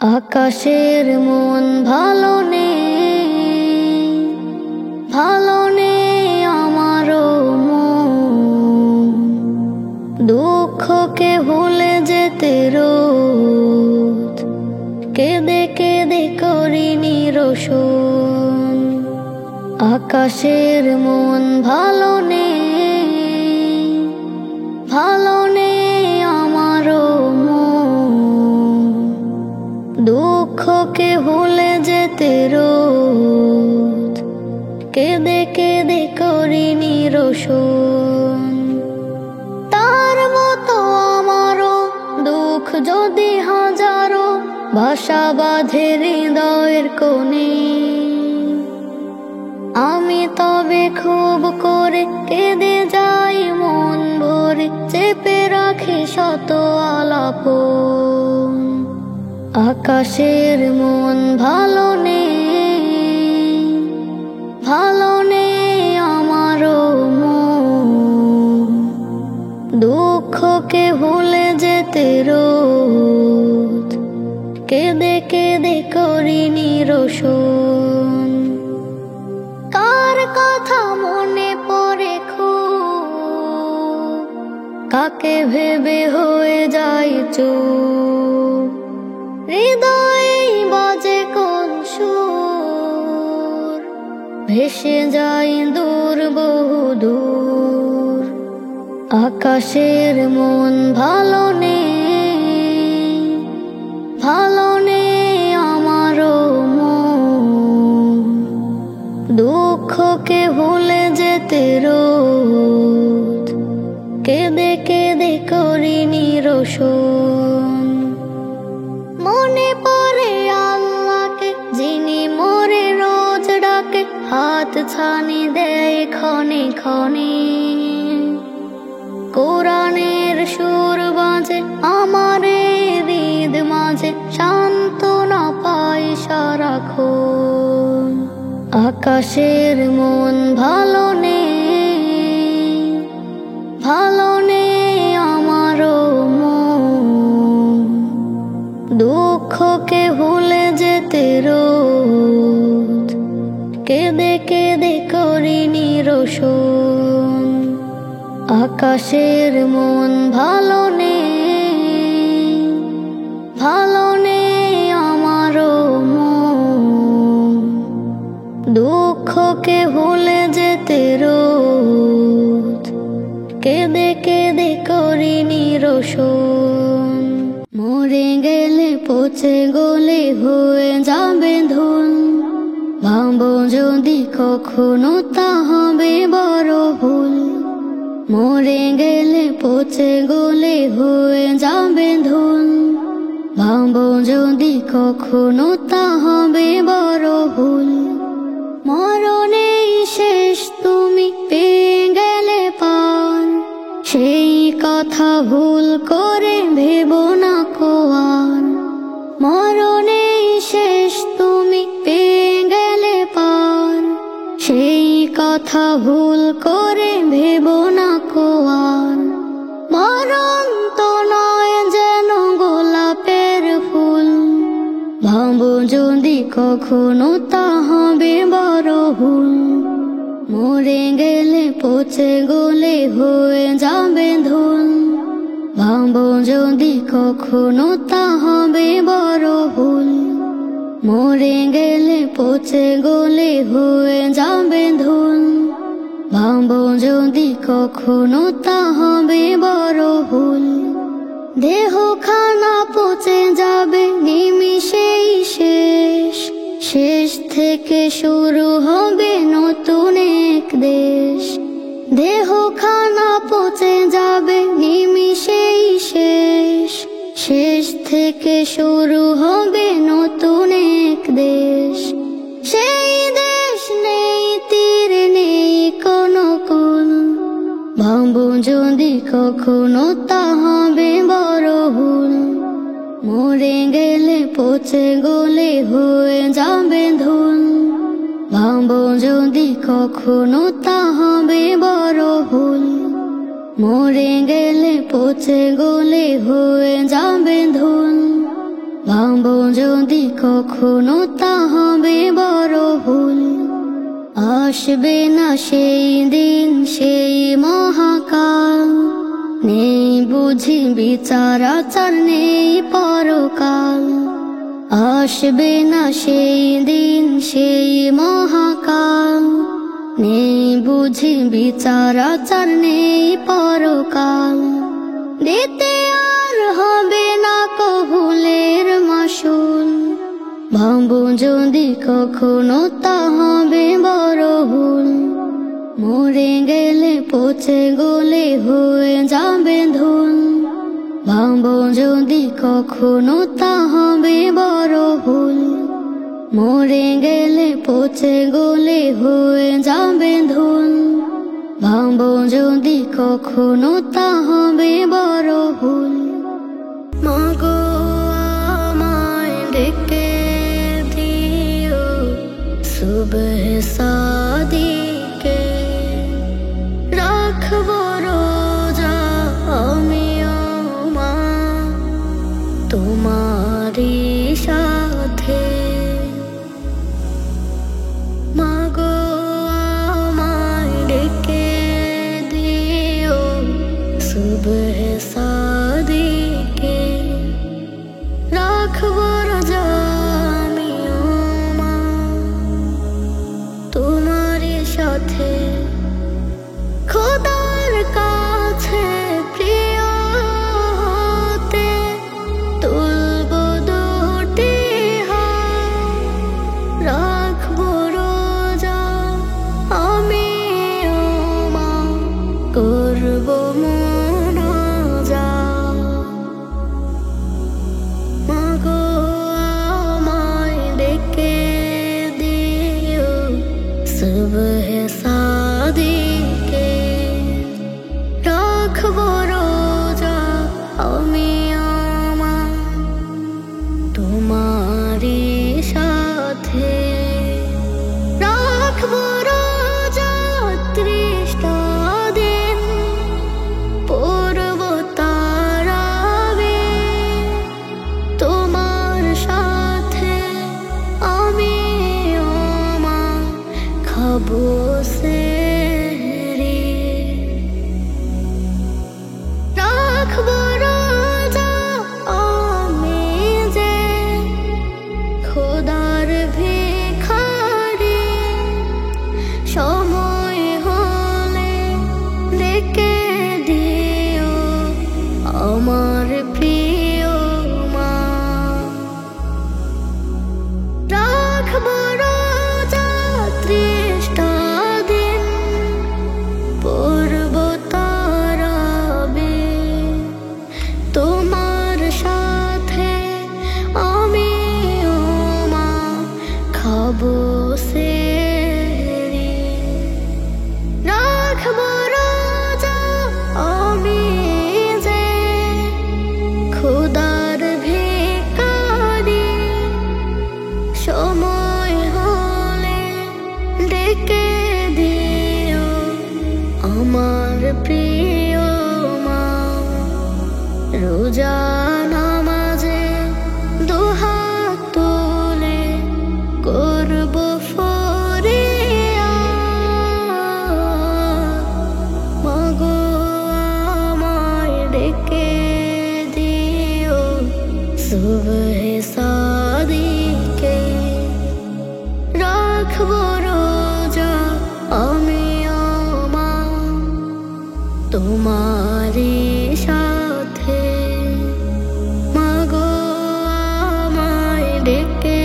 আকাশের মন ভালো নেই আমারও মন, দুঃখকে ভুলে যেতে রোজ কেঁদে কেঁদে করি নিরসন। আকাশের মন ভালো নেই আমারও মন, দুঃখকে ভুলে যেতে রোজ কেঁদে কেঁদে করি নিরসন। তার মতো আমারও দুঃখ যদি হাজারো বাসা বাঁধে হৃদয়ের কোণে, আমি তবে খুব করে কেঁদে যাই মন ভরে, চেপে রাখি শত আলাপন। আকাশের মন ভালো নেই আমারও মন, দুঃখকে ভুলে যেতে রোজ কেঁদে কেঁদে করি নিরসন। কার কথা মনে পড়ে খুব, কাকে ভেবে হয়ে যায় চুপ, হৃদয়ে বাজে কোন সুর, ভেসে যাই দূর বহু দূর। আকাশের মন ভালো নেই আমারও মন, দুঃখকে ভুলে যেতে রোজ কেঁদে কেঁদে করি নিরসন। মনে পড়ে আল্লাহকে যিনি মোরে রোজ ডাকে, হাত ছানি দেয় ক্ষণে ক্ষণে, কোরআনের সুর বাজে আমার হৃদ মাঝে, সান্ত্বনা পাই সারাক্ষণ। আকাশের মন ভালো নেই আমারও মন, দুঃখকে ভুলে যেতে রোজ কেঁদে কেঁদে করি নিরসন। আকাশের মন ভালো নেই আমারও মন, দুঃখকে ভুলে যেতে রোজ কেঁদে কেঁদে করি নিরসন। মরে গেলে পচে গলে হয়ে যাবে ধুল, ভাবো যদি কখনো তা হবে বড় ভুল। মরে গেলে পচে গলে হয়ে যাবে ধুল, ভাবো যদি কখনো তা হবে বড় ভুল। মরণেই শেষ তুমি পেয়ে গেলে পার, সেই কথা ভুল করে ভেবো না কো আর। মরণেই শেষ তুমি পেয়ে গেলে পার, সেই কথা ভুল করে ভেবো না কো আর। মরণ তো নয় যেন গোলাপের ফুল, ভাবো যদি কখনো তা হবে বড় ভুল। মরে গেলে পচে গলে হয়ে যাবে ধুল, ভাবো যদি কখনো তা হবে বড় ভুল। মরে গেলে পচে গলে হয়ে যাবে ধুল, ভাবো যদি কখনো তা হবে বড় ভুল। দেহখানা পচে যাবে নিমিষেই শেষ, শেষ থেকে শুরু হবে নতুন এক দেশ। দেহখানা পচে যাবে নিমিষেই শেষ, শেষ থেকে শুরু হবে নতুন এক দেশ। সেই দেশ নেই তীর নেই কোনো কুল, ভাবো যদি কখনো তা হবে বড় ভুল। মরে গেলে পচে গলে হয়ে যাবে ধুল, ভাবো যদি কখনো তা হবে বড় ভুল। মরে গেলে পচে গলে হয়ে যাবে ধুল, ভাবো যদি কখনো তা হবে বড় ভুল। আসবে না সেই দিন সেই মহাকাল, নেই বুঝি বিচার আচার নেই পরকাল। আসবে না সেই দিন সেই মহাকাল, নেই বুঝি বিচার আচার নেই পরকাল। দিতে আর হবে না কবুলের মাসুল, ভাবো যদি কখনো তা হবে বড় ভুল। মরে গেলে পচে গলে হয়ে যাবে ধুল, ভাবো যদি কখনো তা হবে বড় ভুল। মরে গেলে পচে গলে হয়ে যাবে ধুল, ভাবো যদি কখনো তা হবে বড় ভুল। মাগো আমায় ডেকে দিও সুবহ সাদিকে, রাখবো রোজা আমিও মা তোমারই সাথে। মাগো আমায় ডেকে দিও সুবহ সাদিকে, রাখবো রোজা আমিও মা তোমারই সাথে। খোদার কাছে প্রিয় হতে তুলবো দুটি হাত, রাখবো রোজা আমিও মা করবো মুনাজাত। মাগো আমায় ডেকে দিও সুবহ সাদিকে, রাখবো রোজা আমিও মা তোমারই সাথে। রাখবো রোজা 30টা দিন, পড়বো তারাবিহ তোমার সাথে আমিও মা খাবো সেহরি। রাখবো রোজা আমি যে খোদার ভিখারি, সময় হলে ডেকে দিও আমার প্রিয় মা। রাখবো রোজা 30টা দিন, পড়বো তারাবিহ তোমার সাথে আমিও মা খাবো সেহরি। রাখবো রোজা আমি যে খোদার ভিখারি, সময় হলে ডেকে দিও আমার প্রিয় মা। রোজা নামাজে দুহাত তুলে করবো ফরিয়াদ, মাগো আমায় ডেকে দিও সুবহ সাদিকে, রাখবো রোজা আমিও মা তোমারই সাথে। মাগো আমায় ডেকে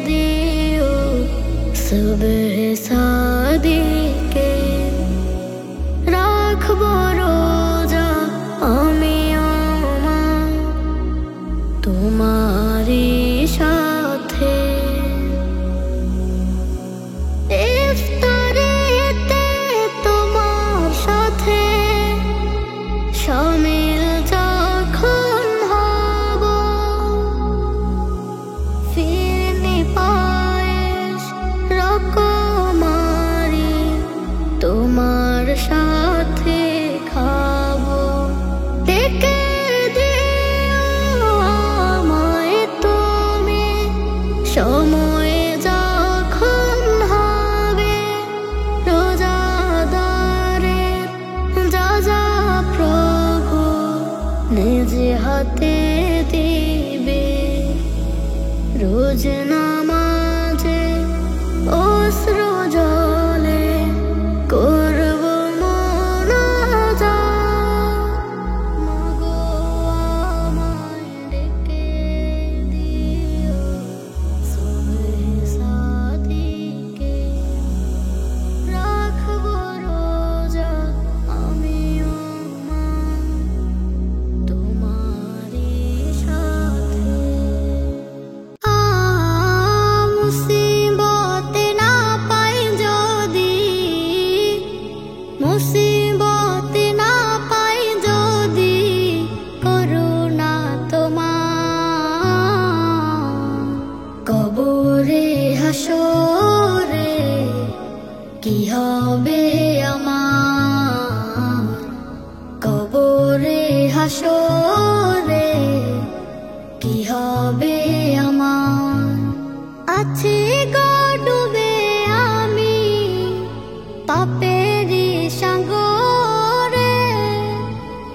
দিও সুবহ সাদিকে, রাখবো রোজা আমিও মা তোমারই সাথে। ইফতারিতে তোমার সাথে শামিল যখন হব, সময়ে যখন হবে রোজাদারের যা যা প্রভু নিজ হাতে দিবে, রোজ নামাজে অশ্রু জলে করব মোনাজাত। মাগো আমায় ডেকে দিও সুবহে সাদিকে, রাখবো রোজা আমিও মা তোমারই সাথে। মুসিবতে না পাই যদি, মুসিবতে না পাই যদি করুণা তোমার, কবরে হাসরে কি হবে আমার, কবরে হাসরে কি হবে আমার। আছি গো ডুবে আমি পাপেরই সাগরে,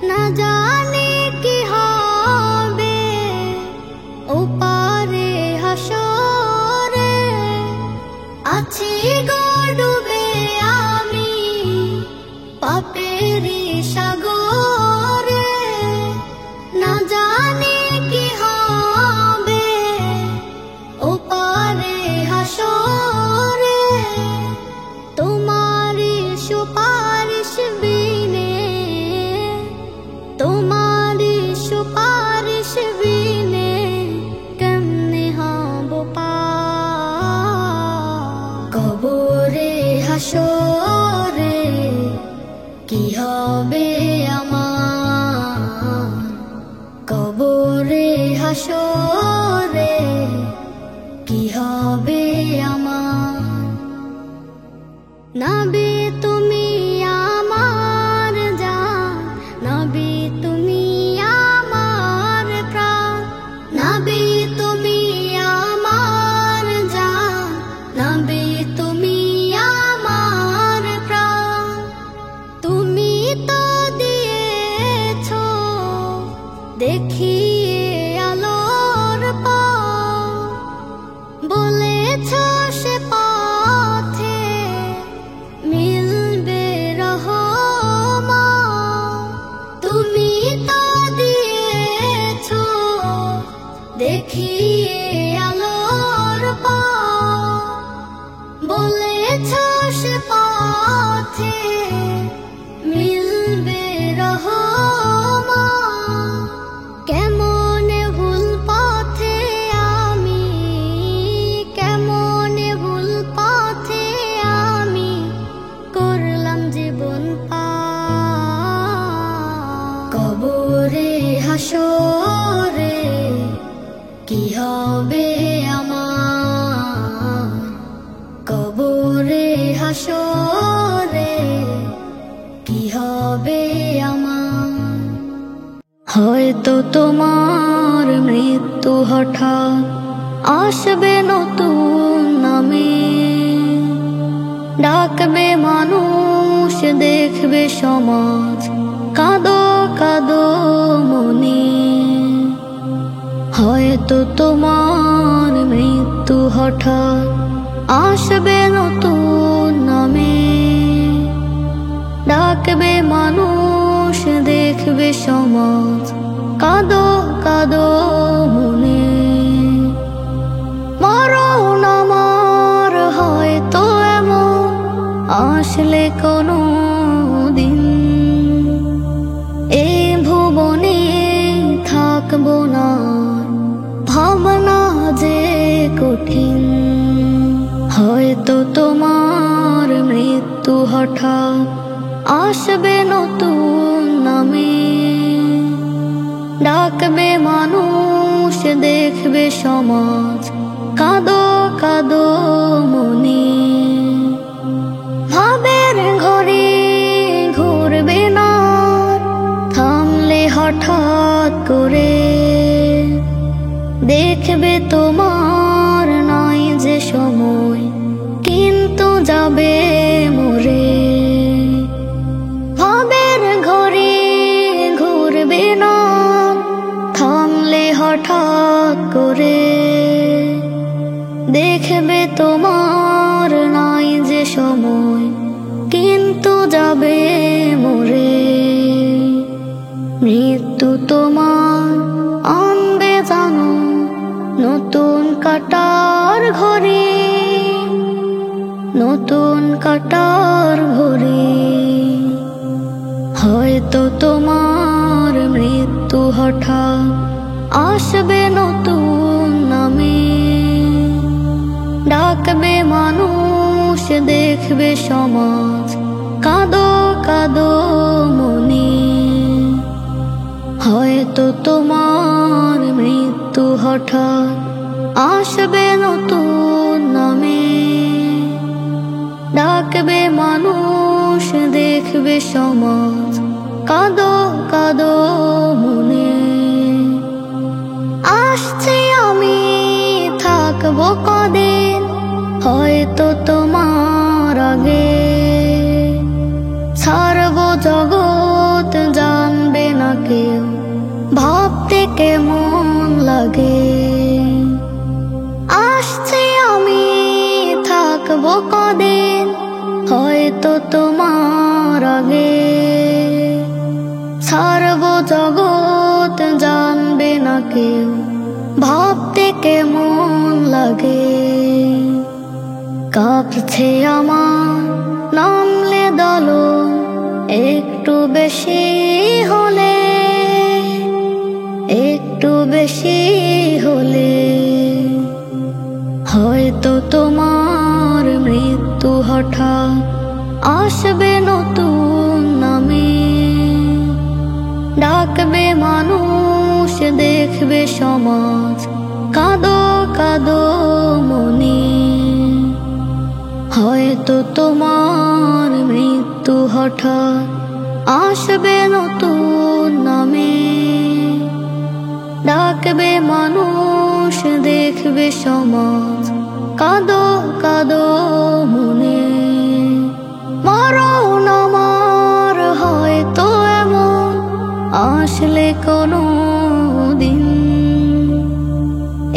না জানি কি হবে ওপারে হাসরে। আছি গো ডুবে আমি পাপেরই সাগরে, না জানি কি হবে ওপারে হাসরে। তোমারই সুপারিশ বিনে, তোমারই সুপারিশ বিনে কেমনে হব পার, কবরে হাসরে কি হবে আমার, কবরে হাসরে কি হবে আমার। নবী তুমি আমার জান, নবী তুমি আমার প্রাণ, নবী তুমি আমার জান, নবী তুমি আমার প্রাণ। তুমি তো দিয়েছো দেখিয়ে আলোর পথ, বলেছো সে পথে মিলবে রহমত। তুমি তো দিয়েছো দেখিয়ে আলোর পথ, বলেছো সে পথে মিলবে রহমত। কেমনে ভুল পথে আমি, কেমনে ভুল পথে আমি করলাম জীবন পার, কবরে হাসরে কি হবে আমার, কবরে হাসরে কি হবে আমার। হয়তো তোমার মৃত্যু হঠাৎ আসবে নতুন নামে, ডাকবে মানুষ দেখবে সমাজ, কাঁদো কাঁদো মনে। হয়তো তোমার মৃত্যু হঠাৎ আসবে নতুন নামে, ডাকবে মানুষ দেখবে সমাজ, কাঁদো কাঁদো মনে। মরণ আমার হয়তো এমন আসলে কোনো দিন, এই ভুবনে থাকবো না ভাবনা যে কঠিন। হয়তো তোমার মৃত্যু হঠাৎ আসবে নতুন নামে, ডাকবে মানুষ দেখবে সমাজ, কাঁদো কাঁদো মনে। ভাবের ঘরে ঘুরবে না থামলে হঠাৎ করে, দেখবে তোমার না দেখবে তোমার নাই যে সময়, কিন্তু যাবে মরে। মৃত্যু তোমার আনবে জানো নতুন কাটার ঘরে, নতুন কাটার ঘরে। হয়তো তোমার মৃত্যু হঠাৎ আসবে নতুন নামে, ডাকবে মানুষ দেখবে সমাজ, কাঁদো কাঁদো মনে। হয়তো তোমার মৃত্যু হঠাৎ আসবে নতুন নামে, ডাকবে মানুষ দেখবে সমাজ, কাঁদো কাঁদো মনে। আসছে আমি থাকবো কদিন, হয়তো তোমার আগে। ছাড়বো জগৎ জানবে না কেউ, ভাবতে কেমন লাগে। আসছে আমি থাকবো কদিন, হয়তো তোমার আগে। ছাড়বো জগৎ জানবে না কেউ, ভাবতে কেমন লাগে। কাঁপছে আমার নামলে দলন, একটু বেশি হলে, একটু বেশি হলে। হয়তো তোমার মৃত্যু হঠাৎ আসবে নতুন নামে, ডাকবে মানুষ দেখবে সমাজ, কাঁদো কাঁদো মনে। হয়তো তোমার মৃত্যু হঠাৎ আসবে নতুন নামে, ডাকবে মানুষ দেখবে সমাজ, কাঁদো কাঁদো মনে। মরণ আমার হয়তো এমন আসলে কোনো দিন,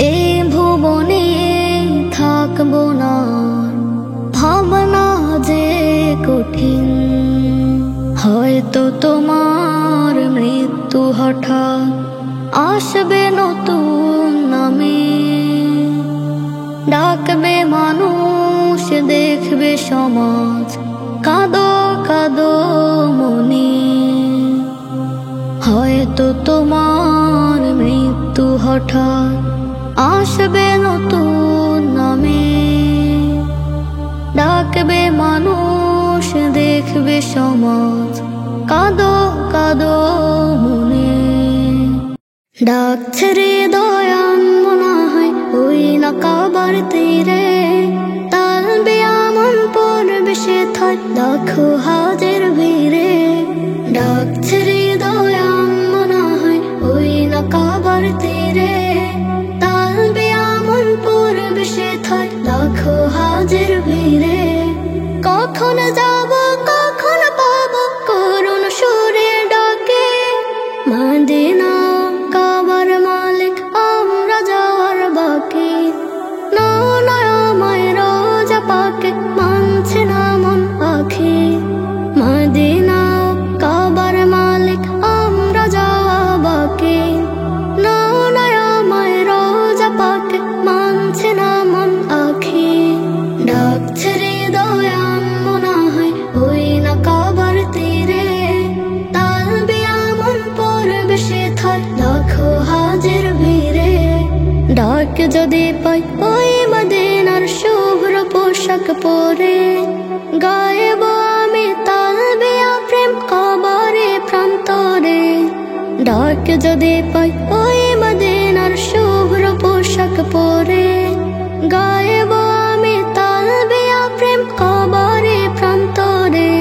এই ভুবনে থাকবো না, ভাবনা যে কঠিন। হয়তো তোমার মৃত্যু হঠাৎ আসবে নতুন নামে, ডাকবে মানুষ দেখবে সমাজ, কাঁদো কাঁদো মনে। হয়তো তোমার মৃত্যু হঠাৎ আসবে নতুন নামে, ডাকবে মানুষ দেখবে সমাজ, কাঁদো কাঁদো মনে। ডাকছে হৃদয়ান মনে হয় ওই না কাবার তীরে, তালবে আমন পরিবেশে থাক লাখো হাজার ভিড়ে। ডাকছে হৃদয়ান মনে হয় ওই না কাবার তীরে, তালবে আমন পরিবেশে থাক লাখো হাজার ভিড়ে। কখন যাব কখন পাবো করুণ সুরে ডাকে, মদিনা কাবার মালিক আমরা যাওয়ার বাকি। নয়নায় রোজা পাকে মানছে না মন পাখি, মদিনা কাবার মালিক আমরা যাওয়া বাকি। নয়নায় রোজা পাকে মানছে না মন আখি। ডাকছে হৃদয়ান মনে হয় ওই না কাবার তীরে, তালবে আমন পরিবেশে থাক লাখো হাজার ভিড়ে। ডাক যদি পাই ওই মদিনার শুভ্র পোশাক পরে, গায়েব আমি তালবিয়া প্রেম কাবারে প্রান্তরে। ডাক যদি পাই ওই মদিনার শুভ্র পোশাক পরে, গায়েব আমি তালবিয়া প্রেম কাবারে প্রান্তরে।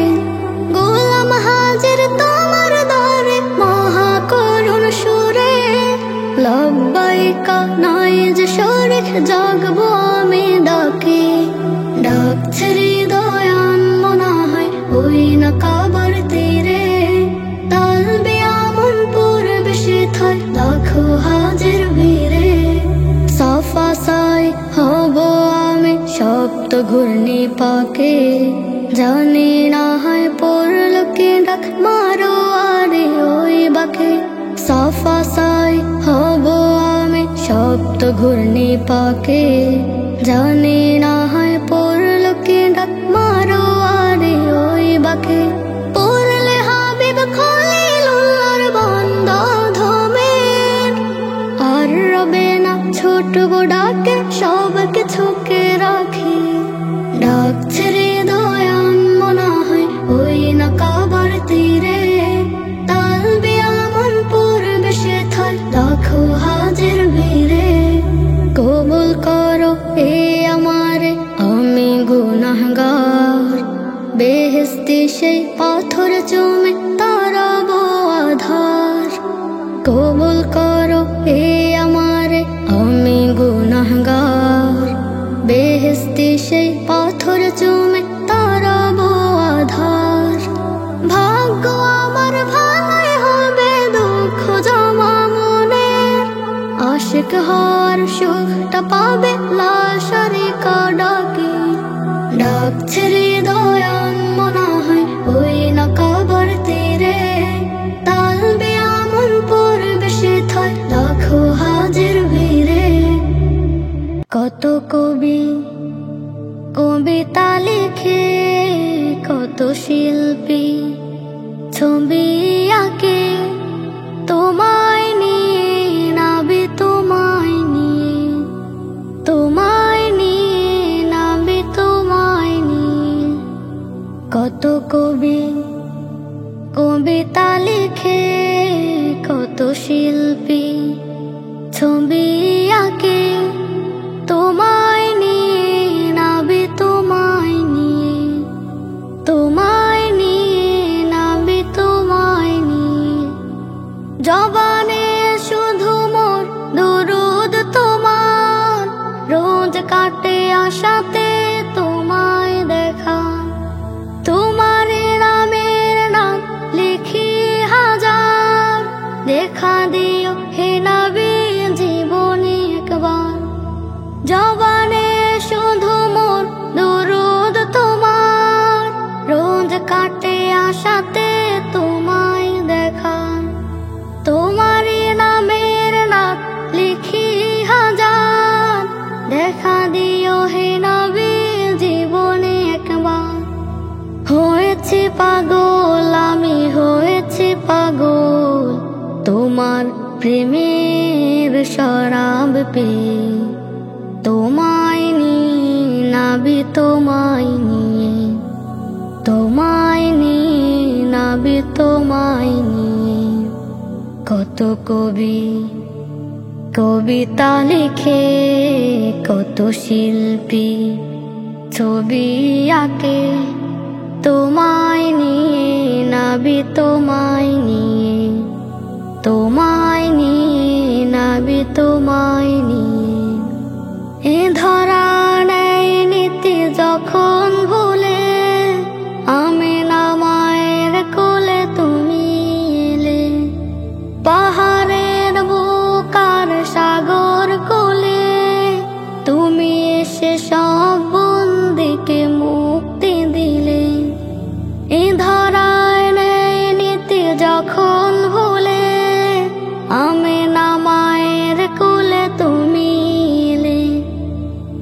গোলাম হাজির তোমার দরে মহা করুণ সুরে, লব্বাইকা নাই যে শরীক জাগবো আমি ডাকি। ডাকছে হৃদয়ান মনে হয় ওই না কাবার তীরে, তালবে আমন পরিবেশে থাক লাখো হাজার ভিড়ে। সাফা সাই হব ঘূর্ণি পাকে জানি না হয় পড়ল কি ডাক মারো আরে ওই বাকে সাফা সাই হব আমি সপ্ত ঘূর্ণি পাকে জানি না হয় পড়ল কি ডাক মারো আরে ওই বাকে পড়লে হাবিব খলিলুল্লাহর বান্দা ধমের আর রবে না ছোটব ডাকে সব কিছুকে রাখি ডাকছে হৃদয়ান মনে হয় ওই না কাবার তীরে তালবি আমন পূর্বে সে থাই লাখো হাজির ভিড়ে কবুল করো এ আমারে আমি গুনাহগার বেহেশতি সেই পাথর চুমে তারাবো আধার কবুল করো এ আমারে আমি গুনাহগার বেহেশতি সেই পাথর চুমে তারাবো আধার ভাগ্য আমার ভালোই হবে দুঃখ জমা মনের আশিক হওয়ার সুখটা পাবে লাশারিকা ডাকে ডাকছে হৃদয়ান মনে হয় ওই না কাবার তীরে তালবি আমন পূর্বে সে থাই লাখো হাজির ভিড়ে কত কবি কবিতা লিখে কত শিল্পী ছবি আঁকে তোমায় নিয়ে নাবি তোমায় নিয়ে তোমায় নিয়ে নাবি তোমায় নিয়ে কত কবি কবিতা লিখে কত শিল্পী ছবি আঁকে তোমায় নিয়ে নাবি তোমায় নিয়ে তোমায় নিয়ে নাবি তোমায় নিয়ে জবানে শুধু মোর দুরুদ তোমার রোজ কাটে আশাতে তোমায় দেখা তোমার নামের নাম লিখি হাজার দেখা দিও হে নবী জীবনে একবার জবানে শুধু মোর দুরুদ তোমার রোজ কাটে আশাতে তোমায় দেখা তোমার নামের নাম লিখি হাজার দেখা দিও হে নবী জীবনে একবার হয়েছি পাগল আমি হয়েছি পাগল তোমার প্রেমের শরাব পেয়ে তোমায় নিয়ে নাবি তোমায় নিয়ে তোমায় নিয়ে নাবি তোমায় নিয়ে কত কবি কবিতা লিখে কত শিল্পী ছবি আঁকে তোমায় নিয়ে নাবি তোমায় নিয়ে তোমায় নিয়ে নাবি তোমায় নিয়ে এ ধরা নেই নীতি যখন ভুলে আমি না মায়ের কোলে তুমি এলে পাহাড়ের বুকার সাগর কোলে তুমি এসে সব বন্দিকে মুক্তি দিলে এ ধরায় নেই নীতি যখন ভুলে আমি না মায়ের কোলে তুমি এলে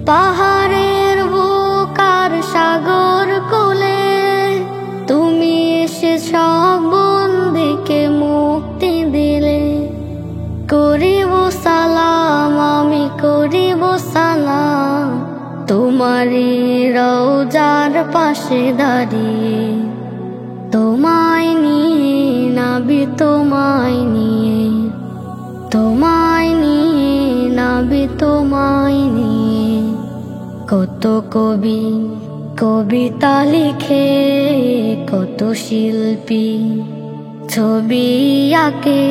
পাহাড়ের বুকার সাগর কোলে তুমি এসে সব বন্দিকে মুক্তি দিলে করিব সালাম আমি করিব সালাম তোমারি রওজার পাশে দাঁড়িয়ে তোমায় নিয়ে নাবি তোমায় নিয়ে তোমায় নিয়ে নাবি তোমায় নিয়ে কত কবি কবিতা লিখে কত শিল্পী ছবি আঁকে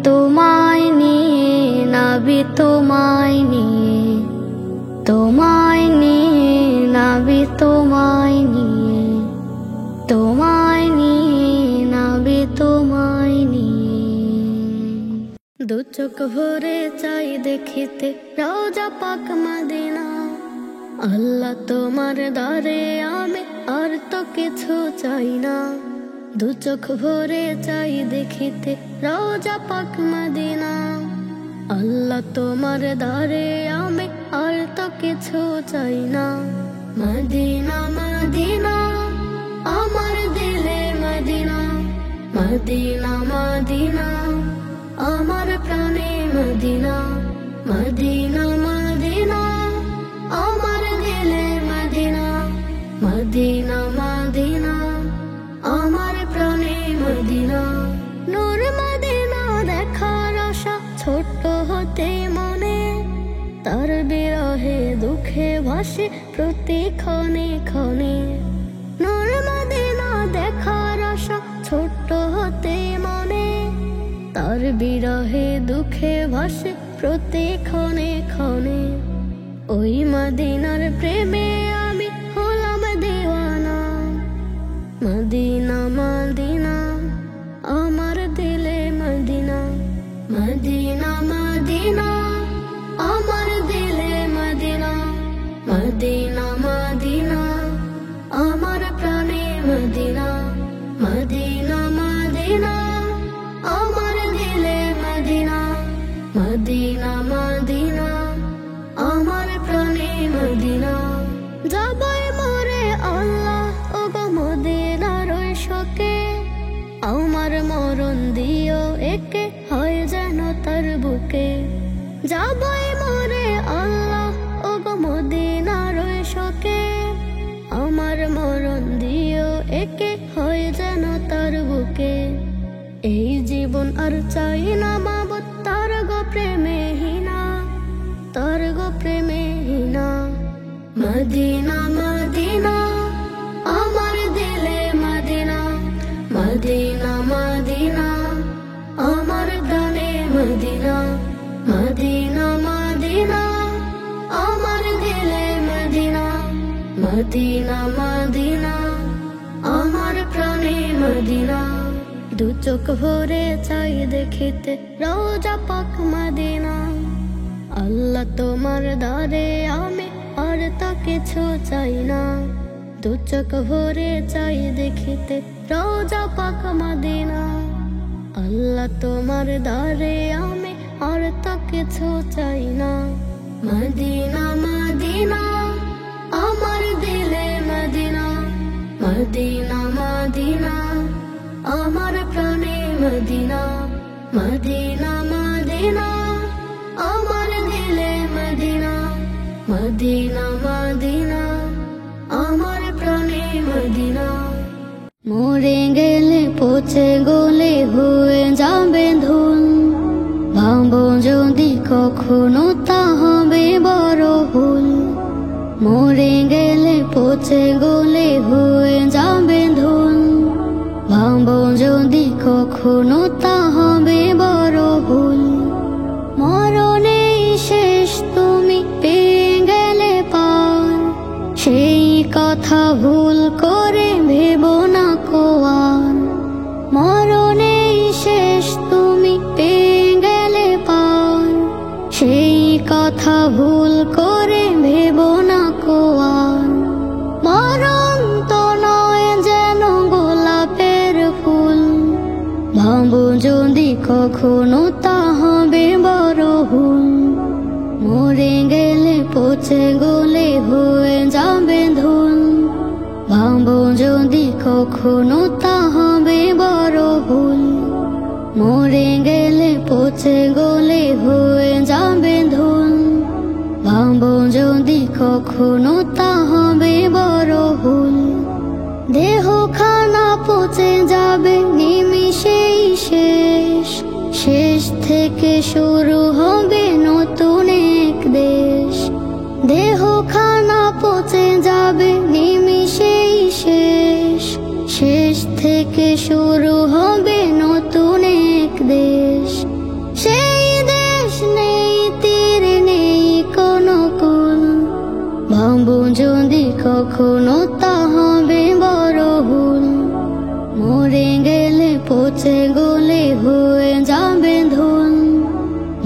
তোমায় নিয়ে নাবি তোমায় নিয়ে তোমায় নিয়ে নাবি তোমায় নিয়ে তোমায় নিয়ে নাবি তোমায় নিয়ে দু চোখ ভরে চাই দেখিতে রওজা পাক মদিনা আল্লাহ তোমার দ্বারে আমি আর তো কিছু চাই না, দু চোখ ভরে চাই দেখিতে রওজা পাক মদিনা। আল্লাহ তোমার দ্বারে আমি আর তো কিছু চাই না, মদিনা মদিনা আমার দিলে মদিনা, মদিনা মদিনা আমার প্রাণে মদিনা, মদিনা মদিনা আমার দিলে মদিনা, মদিনা মদিনা আমার প্রাণে মদিনা। নূর মদিনা দেখার আশা ছোট্ট হতে মনে, তার বিরহে দুঃখে ভাসে প্রতি ক্ষণে ক্ষণে। নূর মদিনা দেখার আশা ছোট্ট হতে মনে, তার বিরহে দুঃখে ভাসে প্রতি ক্ষণে ক্ষণে। ওই মদিনার প্রেমে আমি হলাম দিওয়ানা, মদিনা মদিনা আমার দিলে মদিনা, মদিনা মদিনা আমার দিলে মদিনা, মদিনা মদিনা আমার প্রাণে মদিনা, মদিনা মদিনা আমার দিলে মদিনা, মদিনা মদিনা আমার প্রাণে মদিনা। যাবাই মোরে আল্লাহ ও গো মদিনার ওই শোকে, আমার মরণ দিও একে হয় যেন তার বুকে। যাবাই মোরে আল্লাহ ও গো মদিনার ওই শোকে, আমার মরণ দিও একে হয় যেন তার বুকে। এই জীবন আর চাই না মাবুদ তার গো প্রেমে হিনা, তার গো প্রেমে হিনা। মদিনা মদিনা আমার দিলে মদিনা, মদিনা মদিনা আমার প্রাণে মদিনা, মদিনা মদিনা আমার দিলে মদিনা, মদিনা মদিনা আমার প্রাণে মদিনা। দু চোখ ভরে চাই দেখিতে রওজা পাক মদিনা। আল্লাহ তোমার দ্বারে আমি আর তো কিছু চাই না, দু চোখ ভরে চাই দেখিতে রওজা পাক মদিনা। আল্লাহ তোমার দ্বারে আমি আর তো কিছু চাই না, মদিনা মদিনা আমার দিলে মদিনা, মদিনা মদিনা আমার প্রাণে মদিনা, মদিনা মদিনা আমার দিলে মদিনা, মদিনা মদিনা আমার প্রাণে মদিনা। মরে গেলে পচে গলে হয়ে যাবে ধুল, ভাবো যদি কখনো তা হবে বড় ভুল। মরে গেলে পচে গলে হয়ে যাবে ধুল, ভাবো যদি কখনো তা হবে বড় ভুল। মরণেই শেষ তুমি পেয়ে গেলে পার, সেই কথা ভুল করে ভেবো না কোয়ার। মরণেই শেষ তুমি পেয়ে গেলে পার, সেই কথা ভুল করে ভেবো না কোয়ার। মরণ তো নয় যেন গোলাপের ফুল, ভাবো যদি কখনো তা হবে বড় ভুল। মরে গেলে পচে গলে হয়ে যাবে ধুল, ভাবো যদি কখনো তা হবে বড় ভুল। মরে গেলে পচে গলে হয়ে যাবে ধুল, ভাবো যদি কখনো তা হবে বড় ভুল। দেহ খানা পচে যাবে নিমিষেই শেষ, শেষ থেকে শুরু হবে নতুন এক দেশ। দেহ খানা পচে যাবে নিমিষেই শেষ, শেষ থেকে শুরু হবে নতুন এক দেশ। সেই দেশ নেই তীর নেই কোনো কুল, ভাবো যদি কখনো তা হবে বড় ভুল। মরে গেলে পচে গলে হয়ে যাবে ধুল,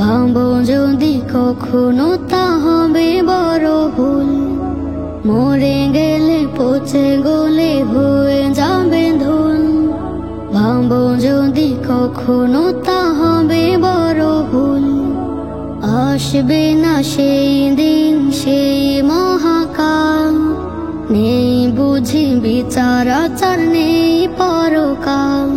ভাবো যদি কখনো তা হবে বড় ভুল। মরে গেলে পচে গলে হয়ে যাবে ধুল। ভাবো যদি কখনো তা হবে বড় ভুল। আসবে না সেই দিন সেই মহাকাল, নেই বুঝি বিচার আচার নেই পরকাল।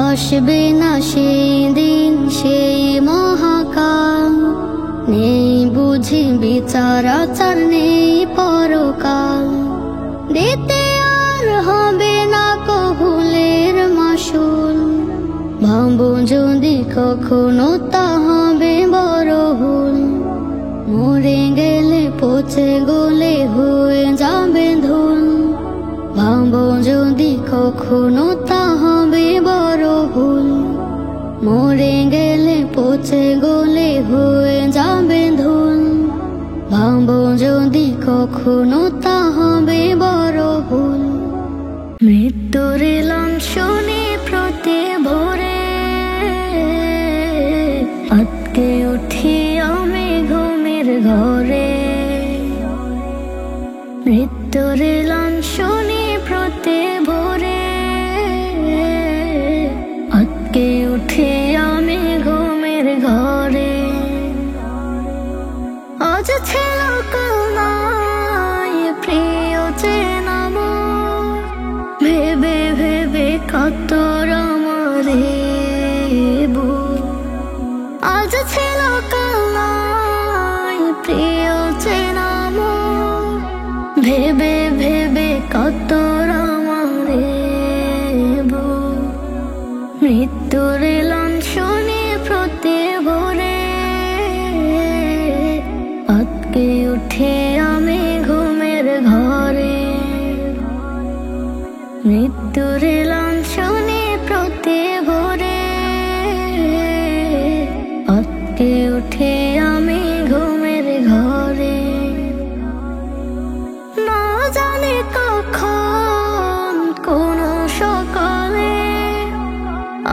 আসবে না সেই দিন সেই মহাকাল, নেই বুঝি বিচার আচার নেই পরকাল। দিতে আর হবে না কবুলের মাসুল। ভাবো যদি কখনো তা হবে বড় ভুল। মরে গেলে পচে গলে হয়ে যাবে ধুল। ভাবো যদি কখনো তা হবে বড় ভুল। মরে গেলে পচে গলে হয়ে যাবে ধুল। ভাবো যদি কখনো তা হবে বড় ভুল। মৃত্যুর লাঞ্ছনে প্রতি ভোরে আটকে উঠি আমি ঘুমের ঘরে। মৃত্যুর লাঞ্ছনে প্রতি ভোরে আটকে উঠি আমি ঘুমের ঘরে। আজ ছিল কাল নাই প্রিয় চেনা মোর, ভেবে ভেবে কাতর আমারে বুক। আজ ছিল কাল নাই প্রিয় চেনা মোর, ভেবে ভেবে কাতর আমারে বুক। মৃত্যুর লাঞ্ছনে প্রতি ভোরে আটকে উঠে আমি ঘুমের ঘরে। মৃত্যুর লাঞ্ছনে প্রতি ভোরে আটকে উঠে আমি ঘুমের ঘরে। না জানি কখন কোন সকালে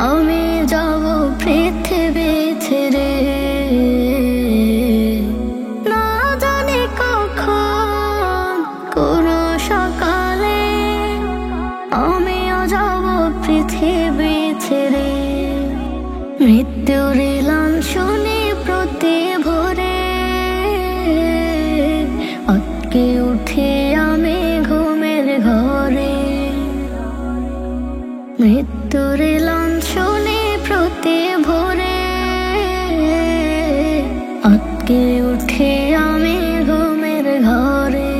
আমি যাব পৃথিবী ছেড়ে। না জানি কখন কোন সকালে আমিও যাব পৃথিবী ছেড়ে। মৃত্যুর লাঞ্ছনে প্রতি ভোরে আটকে উঠে আমি ঘুমের ঘরে। মৃত্যুর লাঞ্ছনে প্রতি ভোরে আটকে উঠে আমি ঘুমের ঘরে।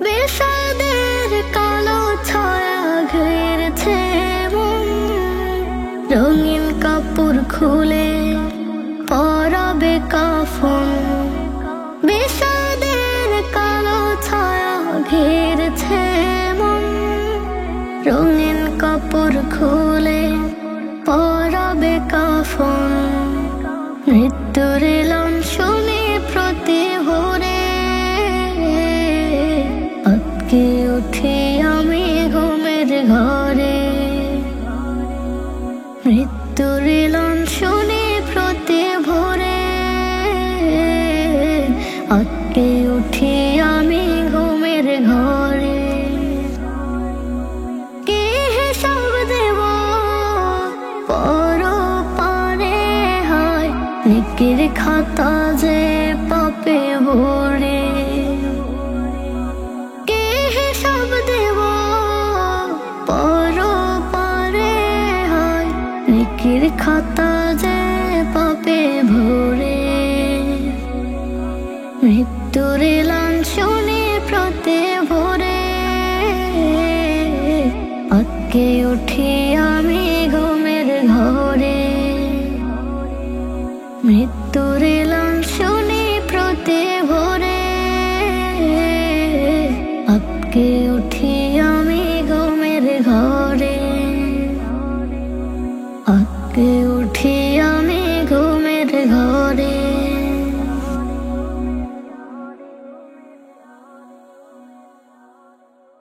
বিষাদের কালো ছায়া ঘিরেছে মন, রঙিন কাপড় খুলে পরাবে কাফন। বিষাদের কালো ছায়া ঘিরেছে মন, রঙিন কাপড় খুলে পরাবে কাফন। মৃত্যুর লাঞ্ছনে প্রতি ভোরে আটকে উঠে আমি ঘুমের ঘরে। মৃত্যুর লাঞ্ছনে প্রতি ভোরে আটকে উঠে আমি ঘুমের ঘরে। কে হিসাব দেব পরপারে, হায় নেকির খাতা যে পাপে ভরে। কে হিসাব দেব পরপারে, হায় নেকির খাতা যে পাপে ভরে। মৃত্যুর লাঞ্ছনে প্রতি ভোরে আটকে উঠে